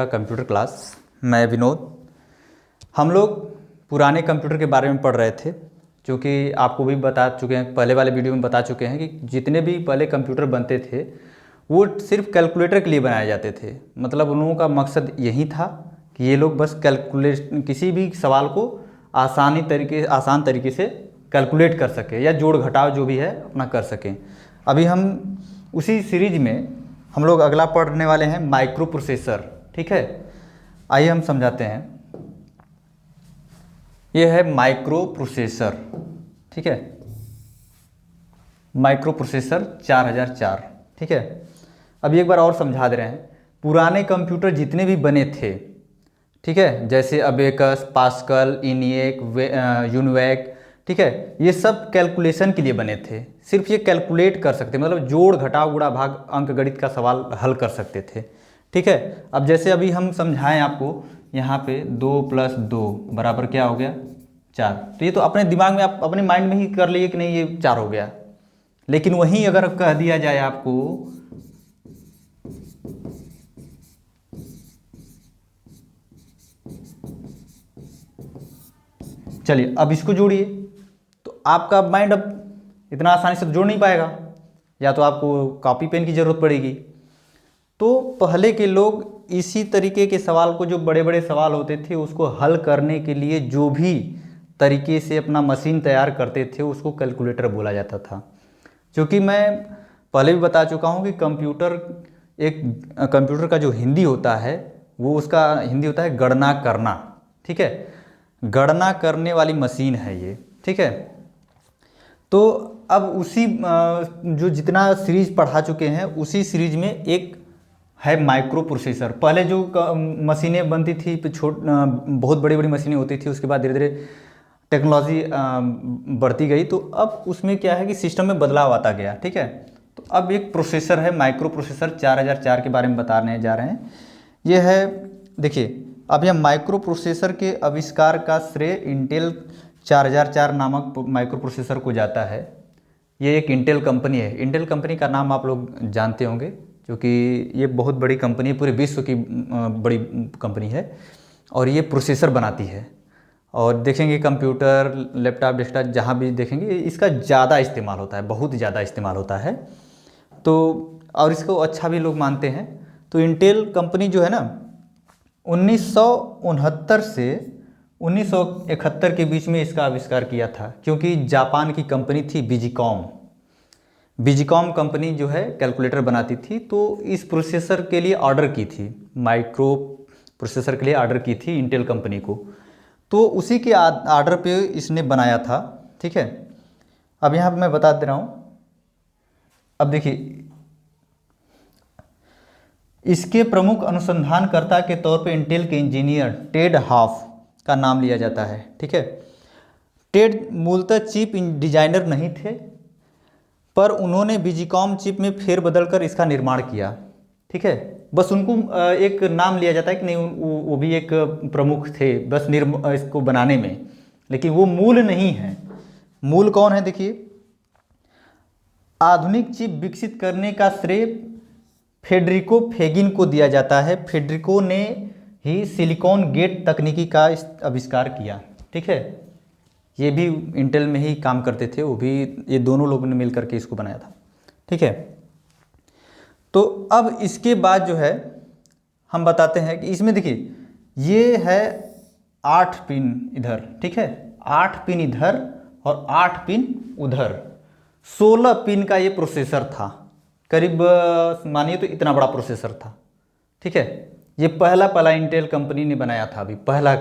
Computer class. मैं विनोद। हम लोग पुराने कंप्यूटर के बारे में पढ़ रहे थे, जो कि आपको भी बता चुके हैं, पहले वाले वीडियो में बता चुके हैं कि जितने भी पहले कंप्यूटर बनते थे वो सिर्फ कैलकुलेटर के लिए बनाए जाते थे। मतलब उन लोगों का मकसद यही था कि ये लोग बस किसी भी सवाल को आसान तरीके से कैलकुलेट कर सके या जोड़ घटाव जो भी है अपना कर सकें। अभी हम उसी सीरीज में हम लोग अगला पढ़ने वाले हैं माइक्रो प्रोसेसर। ठीक है, आइए हम समझाते हैं। यह है माइक्रो प्रोसेसर। ठीक है, माइक्रो प्रोसेसर 4004। ठीक है, अब एक बार और समझा दे रहे हैं। पुराने कंप्यूटर जितने भी बने थे, ठीक है, जैसे अबेकस, पास्कल, इनिएक, यूनिवैक, ठीक है, ये सब कैलकुलेशन के लिए बने थे। सिर्फ ये कैलकुलेट कर सकते, मतलब जोड़ घटाव गुणा भाग अंकगणित का सवाल हल कर सकते थे। ठीक है, अब जैसे अभी हम समझाएं आपको, यहाँ पे 2 + 2 बराबर क्या हो गया? 4। तो ये तो अपने दिमाग में, आप अपने माइंड में ही कर लिए कि नहीं ये 4 हो गया। लेकिन वहीं अगर कह दिया जाए आपको चलिए अब इसको जोड़िए, तो आपका माइंड अब इतना आसानी से जोड़ नहीं पाएगा, या तो आपको कॉपी पेन की ज़रूरत पड़ेगी। तो पहले के लोग इसी तरीके के सवाल को, जो बड़े बड़े सवाल होते थे, उसको हल करने के लिए जो भी तरीके से अपना मशीन तैयार करते थे उसको कैलकुलेटर बोला जाता था। क्योंकि मैं पहले भी बता चुका हूँ कि कंप्यूटर का जो हिंदी होता है वो, उसका हिंदी होता है गणना करना। ठीक है, गणना करने वाली मशीन है ये। ठीक है, तो अब उसी जो जितना सीरीज पढ़ा चुके हैं उसी सीरीज में एक है माइक्रो प्रोसेसर। पहले जो मशीनें बनती थी, बहुत बड़ी बड़ी मशीनें होती थी, उसके बाद धीरे धीरे टेक्नोलॉजी बढ़ती गई, तो अब उसमें क्या है कि सिस्टम में बदलाव आता गया। ठीक है, तो अब एक प्रोसेसर है माइक्रो प्रोसेसर 4004 के बारे में बताने जा रहे हैं। ये है, देखिए, अब यह माइक्रो प्रोसेसर के आविष्कार का श्रेय इंटेल 4004 नामक माइक्रो प्रोसेसर को जाता है। ये एक इंटेल कंपनी है। इंटेल कंपनी का नाम आप लोग जानते होंगे, क्योंकि ये बहुत बड़ी कंपनी है, पूरे विश्व की बड़ी कंपनी है, और ये प्रोसेसर बनाती है। और देखेंगे कंप्यूटर, लैपटॉप, डेस्कटॉप, जहाँ भी देखेंगे इसका ज़्यादा इस्तेमाल होता है, बहुत ज़्यादा इस्तेमाल होता है। तो और इसको अच्छा भी लोग मानते हैं। तो इंटेल कंपनी जो है ना, 1969 से 1971 के बीच में इसका आविष्कार किया था, क्योंकि जापान की कंपनी थी बिजीकॉम कंपनी जो है कैलकुलेटर बनाती थी, तो इस प्रोसेसर के लिए ऑर्डर की थी, माइक्रो प्रोसेसर के लिए ऑर्डर की थी इंटेल कंपनी को। तो उसी के ऑर्डर पे इसने बनाया था। ठीक है, अब यहाँ पे मैं बता दे रहा हूँ। अब देखिए, इसके प्रमुख अनुसंधानकर्ता के तौर पे इंटेल के इंजीनियर टेड हाफ का नाम लिया जाता है। ठीक है, टेड मूलतः चिप डिजाइनर नहीं थे, पर उन्होंने बिजीकॉम चिप में फेरबदल कर इसका निर्माण किया। ठीक है, बस उनको एक नाम लिया जाता है कि नहीं, वो भी एक प्रमुख थे बस इसको बनाने में, लेकिन वो मूल नहीं है। मूल कौन है? देखिए, आधुनिक चिप विकसित करने का श्रेय फेडरिको फेगिन को दिया जाता है। फेडरिको ने ही सिलिकॉन गेट तकनीकी का आविष्कार किया। ठीक है, ये भी इंटेल में ही काम करते थे, वो भी, ये दोनों लोगों ने मिलकर के इसको बनाया था। ठीक है, तो अब इसके बाद जो है हम बताते हैं कि इसमें देखिए, ये है 8 पिन इधर। ठीक है, 8 पिन इधर और 8 पिन उधर, 16 पिन का ये प्रोसेसर था। करीब मानिए तो इतना बड़ा प्रोसेसर था। ठीक है, ये पहला इंटेल कंपनी ने बनाया था, अभी पहला।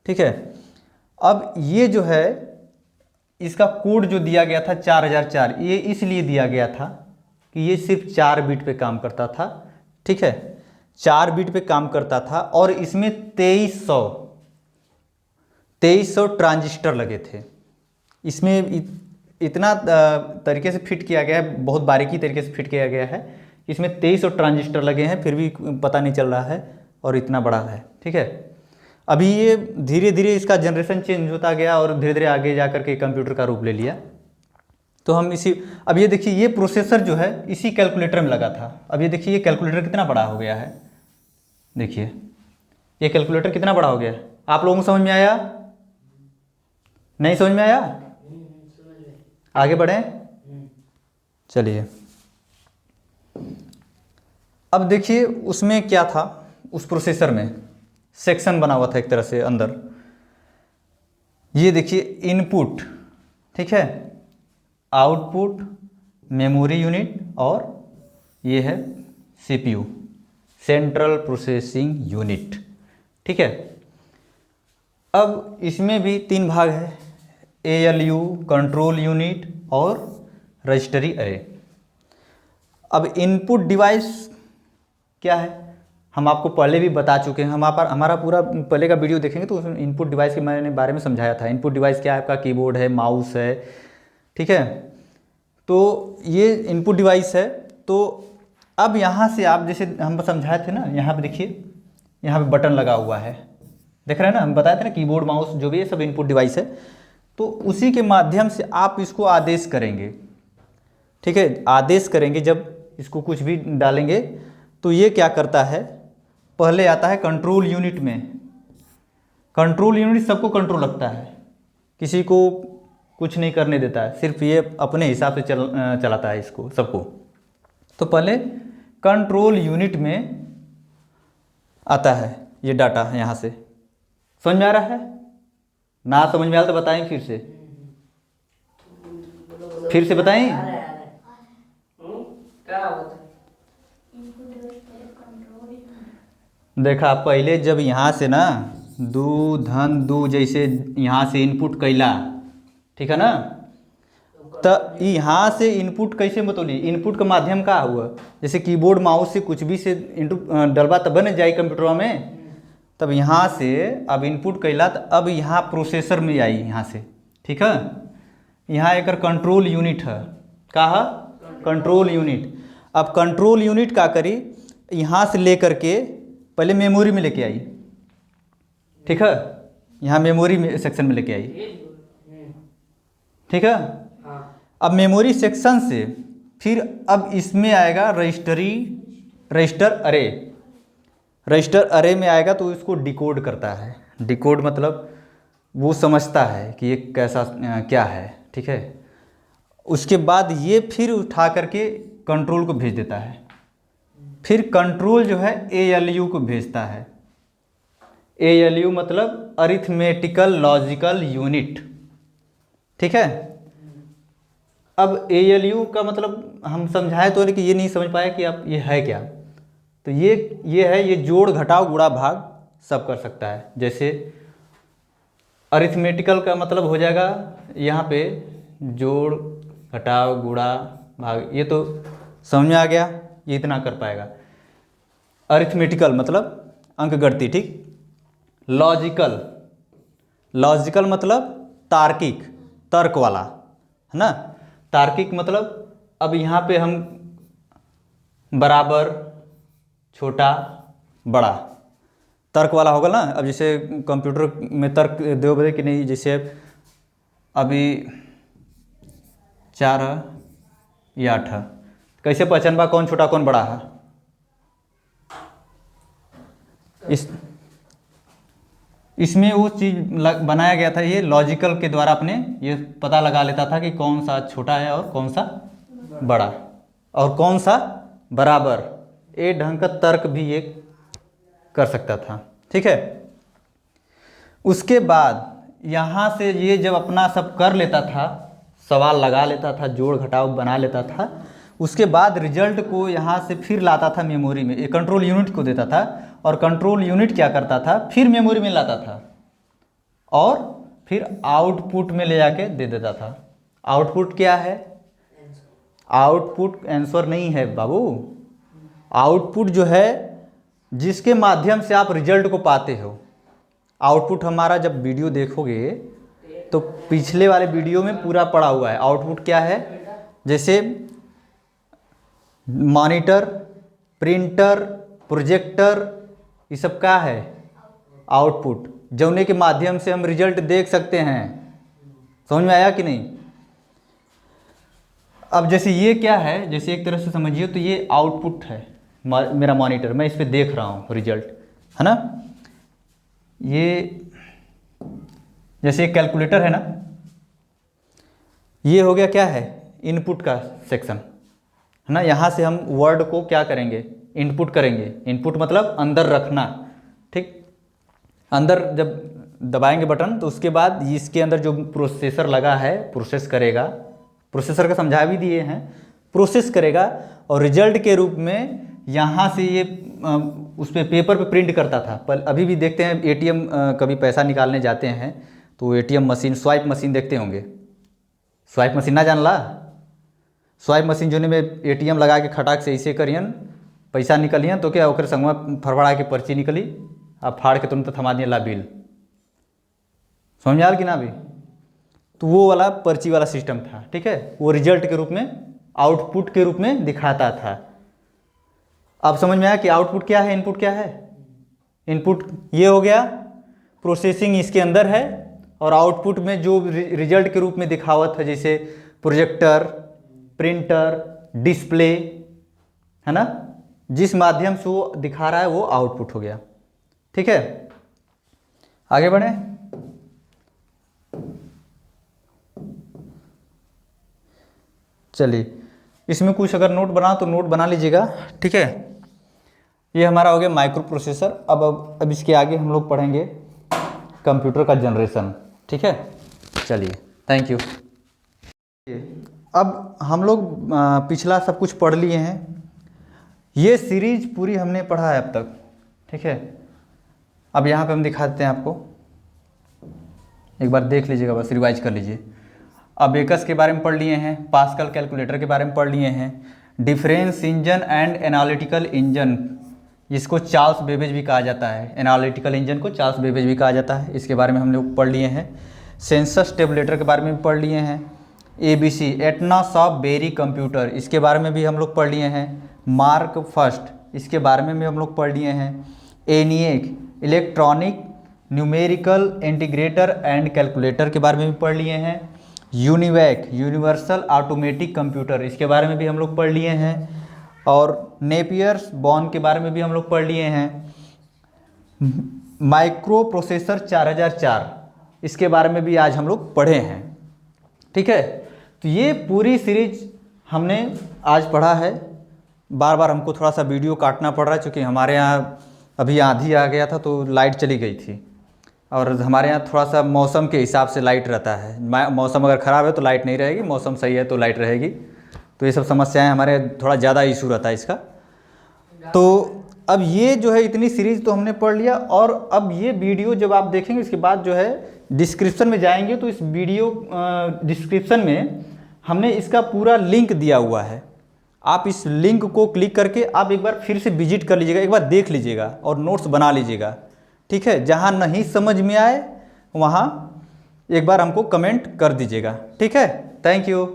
ठीक है, अब ये जो है, इसका कोड जो दिया गया था 4004, ये इसलिए दिया गया था कि ये सिर्फ 4 बिट पे काम करता था। ठीक है, 4 बिट पे काम करता था, और इसमें 2300 ट्रांजिस्टर लगे थे। इसमें इतना तरीके से फिट किया गया है, बहुत बारीकी तरीके से फिट किया गया है। इसमें 2300 ट्रांजिस्टर लगे हैं, फिर भी पता नहीं चल रहा है, और इतना बड़ा है। ठीक है, अभी ये धीरे धीरे इसका जनरेशन चेंज होता गया, और धीरे धीरे आगे जा कर के कंप्यूटर का रूप ले लिया। तो हम अब ये देखिए, ये प्रोसेसर जो है इसी कैलकुलेटर में लगा था। अब ये देखिए, ये कैलकुलेटर कितना बड़ा हो गया है, देखिए ये कैलकुलेटर कितना बड़ा हो गया, आप लोगों को समझ में आया? नहीं समझ में आया? आगे बढ़ें, चलिए। अब देखिए उसमें क्या था, उस प्रोसेसर में सेक्शन बना हुआ था एक तरह से अंदर। ये देखिए इनपुट, ठीक है, आउटपुट, मेमोरी यूनिट, और ये है सीपीयू, सेंट्रल प्रोसेसिंग यूनिट, ठीक है। अब इसमें भी 3 भाग है, एएलयू, कंट्रोल यूनिट और रजिस्टरी अरे। अब इनपुट डिवाइस क्या है हम आपको पहले भी बता चुके हैं, हमारा पूरा पहले का वीडियो देखेंगे तो उसमें इनपुट डिवाइस के मैंने बारे में समझाया था। इनपुट डिवाइस क्या है, आपका कीबोर्ड है, माउस है, ठीक है। तो ये इनपुट डिवाइस है। तो अब यहाँ से आप जैसे हम समझाए थे ना, यहाँ पे देखिए, यहाँ पे बटन लगा हुआ है, देख रहे हैं ना, हम बताए थे ना कीबोर्ड माउस जो भी है सब इनपुट डिवाइस है। तो उसी के माध्यम से आप इसको आदेश करेंगे, ठीक है। आदेश करेंगे जब इसको कुछ भी डालेंगे तो ये क्या करता है, पहले आता है कंट्रोल यूनिट में। कंट्रोल यूनिट सबको कंट्रोल रखता है, किसी को कुछ नहीं करने देता है, सिर्फ ये अपने हिसाब से चलाता है इसको सबको। तो पहले कंट्रोल यूनिट में आता है ये डाटा, यहाँ से समझ में आ रहा है? ना समझ में आया तो बताएं, फिर से बताएं। देखा पहले जब यहाँ से ना दू धन दू जैसे यहाँ से इनपुट कैला, ठीक है ना, तो यहाँ से इनपुट कैसे बतौली, इनपुट का माध्यम का हुआ, जैसे कीबोर्ड माउस से कुछ भी से इनपुट डलवा तब बन जाए कंप्यूटर में। तब यहाँ से अब इनपुट कैला तो अब यहाँ प्रोसेसर में आई यहाँ से, ठीक है। यहाँ एक कंट्रोल यूनिट है, कहा कंट्रोल यूनिट। अब कंट्रोल यूनिट का करी, यहाँ से लेकर के पहले मेमोरी में लेके आई, ठीक है, यहाँ मेमोरी में सेक्शन में लेके आई, ठीक है। अब मेमोरी सेक्शन से फिर अब इसमें आएगा रजिस्टर अरे। रजिस्टर अरे में आएगा तो इसको डिकोड करता है। डिकोड मतलब वो समझता है कि ये कैसा क्या है, ठीक है। उसके बाद ये फिर उठा करके कंट्रोल को भेज देता है। फिर कंट्रोल जो है एएलयू को भेजता है। एएलयू मतलब अरिथमेटिकल लॉजिकल यूनिट, ठीक है। अब एएलयू का मतलब हम समझाए तो कि ये नहीं समझ पाया कि आप ये है क्या। तो ये है, ये जोड़ घटाव गुणा भाग सब कर सकता है। जैसे अरिथमेटिकल का मतलब हो जाएगा यहाँ पे जोड़ घटाव गुणा भाग, ये तो समझ में आ गया, ये इतना कर पाएगा। अरिथमेटिकल मतलब अंक गणती, ठीक। लॉजिकल मतलब तार्किक, तर्क वाला, है ना। तार्किक मतलब अब यहाँ पे हम बराबर, छोटा, बड़ा, तर्क वाला होगा ना। अब जैसे कंप्यूटर में तर्क दोगे कि नहीं, जैसे अभी 4 या 8 कैसे पहचानबा कौन छोटा कौन बड़ा है? इसमें वो चीज़ बनाया गया था, ये लॉजिकल के द्वारा अपने ये पता लगा लेता था कि कौन सा छोटा है और कौन सा बड़ा और कौन सा बराबर। ये ढंग का तर्क भी ये कर सकता था, ठीक है। उसके बाद यहाँ से ये जब अपना सब कर लेता था, सवाल लगा लेता था, जोड़ घटाव बना लेता था, उसके बाद रिजल्ट को यहाँ से फिर लाता था मेमोरी में, एक कंट्रोल यूनिट को देता था। और कंट्रोल यूनिट क्या करता था, फिर मेमोरी में लाता था और फिर आउटपुट में ले जाके दे देता था। आउटपुट क्या है? आउटपुट आंसर नहीं है बाबू। आउटपुट जो है जिसके माध्यम से आप रिजल्ट को पाते हो। आउटपुट हमारा जब वीडियो देखोगे तो पिछले वाले वीडियो में पूरा पड़ा हुआ है। आउटपुट क्या है? जैसे मॉनिटर, प्रिंटर, प्रोजेक्टर, ये सब क्या है? आउटपुट, जौने के माध्यम से हम रिजल्ट देख सकते हैं। समझ में आया कि नहीं? अब जैसे ये क्या है, जैसे एक तरह से समझिए तो ये आउटपुट है मेरा मॉनिटर, मैं इस पर देख रहा हूँ रिजल्ट। है ना। ये जैसे एक कैलकुलेटर है ना, ये हो गया क्या है, इनपुट का सेक्शन, है ना। यहाँ से हम वर्ड को क्या करेंगे, इनपुट करेंगे। इनपुट मतलब अंदर रखना, ठीक। अंदर जब दबाएंगे बटन तो उसके बाद इसके अंदर जो प्रोसेसर लगा है प्रोसेस करेगा, प्रोसेसर का समझा भी दिए हैं, प्रोसेस करेगा और रिजल्ट के रूप में यहाँ से ये उस पर पेपर पे प्रिंट करता था। पर अभी भी देखते हैं एटीएम, कभी पैसा निकालने जाते हैं तो एटीएम मशीन, स्वाइप मशीन देखते होंगे। स्वाइप मशीन ना जानला, स्वाइप मशीन जो में एटीएम लगा के खटाक से ऐसे करियन, पैसा निकलियन तो क्या ओकर संगवा फड़फड़ा के पर्ची निकली, अब फाड़ के तुरंत थमा दिया ला बिल। समझ आल कि ना भी। तो वो वाला पर्ची वाला सिस्टम था, ठीक है। वो रिजल्ट के रूप में, आउटपुट के रूप में दिखाता था। अब समझ में आया कि आउटपुट क्या है, इनपुट क्या है। इनपुट ये हो गया, प्रोसेसिंग इसके अंदर है, और आउटपुट में जो रिजल्ट के रूप में दिखावत है, जैसे प्रोजेक्टर, प्रिंटर, डिस्प्ले, है ना, जिस माध्यम से वो दिखा रहा है वो आउटपुट हो गया, ठीक है। आगे बढ़े। चलिए, इसमें कुछ अगर नोट बना तो नोट बना लीजिएगा, ठीक है। ये हमारा हो गया माइक्रो प्रोसेसर। अब इसके आगे हम लोग पढ़ेंगे कंप्यूटर का जनरेशन, ठीक है। चलिए, थैंक यू। अब हम लोग पिछला सब कुछ पढ़ लिए हैं, ये सीरीज पूरी हमने पढ़ा है अब तक, ठीक है। अब यहाँ पे हम दिखा देते हैं आपको, एक बार देख लीजिएगा, बस रिवाइज कर लीजिए। अबेकस के बारे में पढ़ लिए हैं, पास्कल कैलकुलेटर के बारे में पढ़ लिए हैं, difference engine and analytical engine, जिसको चार्ल्स बेबेज भी कहा जाता है, एनालिटिकल इंजन को चार्ल्स बेबेज भी कहा जाता है, इसके बारे में हम लोग पढ़ लिए हैं। सेंसस टेबुलेटर के बारे में भी पढ़ लिए हैं। ABC Etna soft berry computer, इसके बारे में भी हम लोग पढ़ लिए हैं। मार्क फर्स्ट, इसके बारे में भी हम लोग पढ़ लिए हैं। ENIAC electronic numerical integrator and calculator के बारे में भी पढ़ लिए हैं। यूनिवैक यूनिवर्सल ऑटोमेटिक कंप्यूटर, इसके बारे में भी हम लोग पढ़ लिए हैं। और नेपियर्स बॉर्न के बारे में भी हम लोग पढ़ लिए हैं। माइक्रो प्रोसेसर 4004, इसके बारे में भी आज हम लोग पढ़े हैं, ठीक है। तो ये पूरी सीरीज हमने आज पढ़ा है। बार बार हमको थोड़ा सा वीडियो काटना पड़ रहा है, क्योंकि हमारे यहाँ अभी आंधी आ गया था तो लाइट चली गई थी, और हमारे यहाँ थोड़ा सा मौसम के हिसाब से लाइट रहता है। मौसम अगर ख़राब है तो लाइट नहीं रहेगी, मौसम सही है तो लाइट रहेगी। तो ये सब समस्याएं हमारे थोड़ा ज़्यादा इशू रहता है इसका। तो अब ये जो है इतनी सीरीज़ तो हमने पढ़ लिया, और अब ये वीडियो जब आप देखेंगे इसके बाद जो है डिस्क्रिप्शन में जाएंगे तो इस वीडियो डिस्क्रिप्शन में हमने इसका पूरा लिंक दिया हुआ है। आप इस लिंक को क्लिक करके आप एक बार फिर से विजिट कर लीजिएगा, एक बार देख लीजिएगा और नोट्स बना लीजिएगा, ठीक है। जहाँ नहीं समझ में आए वहाँ एक बार हमको कमेंट कर दीजिएगा, ठीक है। Thank you.